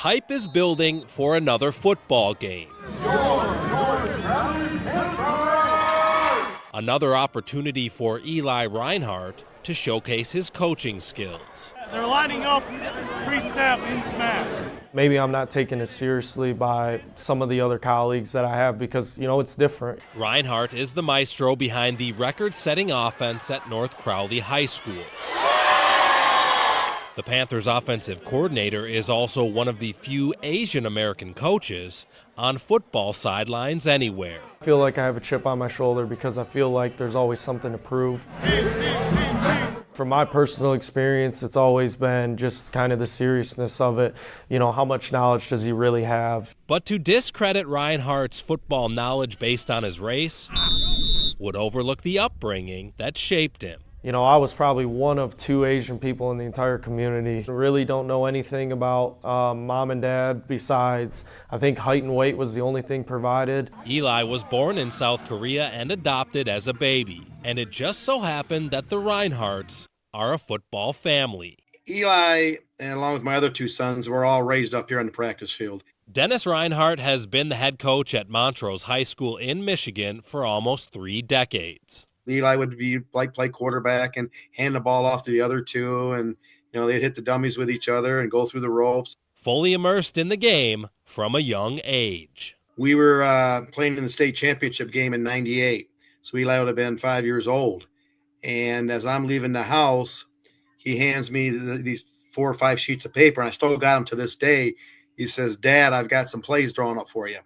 hype is building for another football game. Another opportunity for Eli Reinhardt to showcase his coaching skills. They're lining up pre-snap in smash. Maybe I'm not taken as seriously by some of the other colleagues that I have because, it's different. Reinhardt is the maestro behind the record-setting offense at North Crowley High School. The Panthers' offensive coordinator is also one of the few Asian American coaches on football sidelines anywhere. I feel like I have a chip on my shoulder because I feel like there's always something to prove. From my personal experience, it's always been just kind of the seriousness of it. How much knowledge does he really have? But to discredit Reinhardt's football knowledge based on his race would overlook the upbringing that shaped him. I was probably one of 2 Asian people in the entire community. I really don't know anything about mom and dad besides, I think height and weight was the only thing provided. Eli was born in South Korea and adopted as a baby. And it just so happened that the Reinhardts are a football family. Eli, and along with my other 2 sons, were all raised up here on the practice field. Dennis Reinhardt has been the head coach at Montrose High School in Michigan for almost 3 decades. Eli would play quarterback and hand the ball off to the other 2, and they'd hit the dummies with each other and go through the ropes. Fully immersed in the game from a young age. We were playing in the state championship game in '98, so Eli would have been 5 years old. And as I'm leaving the house, he hands me these 4 or 5 sheets of paper, and I still got them to this day. He says, "Dad, I've got some plays drawn up for you."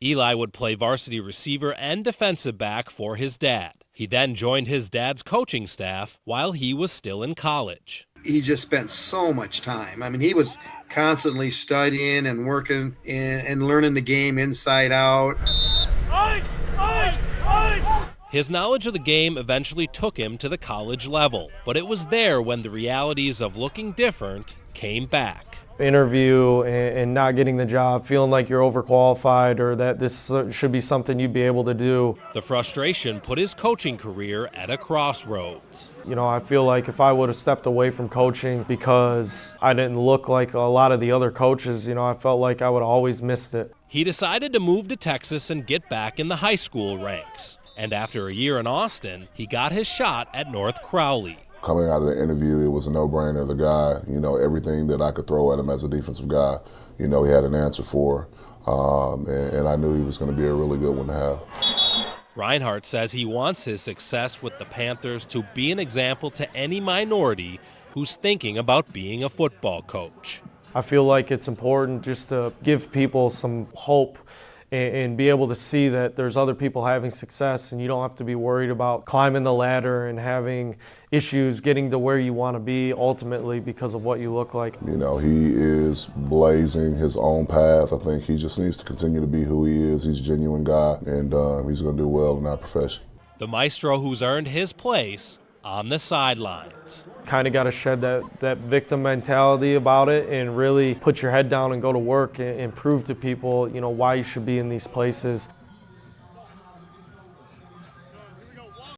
Eli would play varsity receiver and defensive back for his dad. He then joined his dad's coaching staff while he was still in college. He just spent so much time. I mean, he was constantly studying and working and learning the game inside out. Ice! Ice! Ice! His knowledge of the game eventually took him to the college level, but it was there when the realities of looking different came back. Interview and not getting the job, feeling like you're overqualified or that this should be something you'd be able to do. The frustration put his coaching career at a crossroads. I feel like if I would have stepped away from coaching because I didn't look like a lot of the other coaches, I felt like I would have always missed it. He decided to move to Texas and get back in the high school ranks. And after a year in Austin, he got his shot at North Crowley. Coming out of the interview, it was a no-brainer. The guy, everything that I could throw at him as a defensive guy, he had an answer for. And I knew he was going to be a really good one to have. Reinhardt says he wants his success with the Panthers to be an example to any minority who's thinking about being a football coach. I feel like it's important just to give people some hope and be able to see that there's other people having success and you don't have to be worried about climbing the ladder and having issues getting to where you want to be ultimately because of what you look like. He is blazing his own path. I think he just needs to continue to be who he is. He's a genuine guy, and he's going to do well in our profession. The maestro who's earned his place on the sidelines. Kind of got to shed that victim mentality about it and really put your head down and go to work and prove to people, why you should be in these places.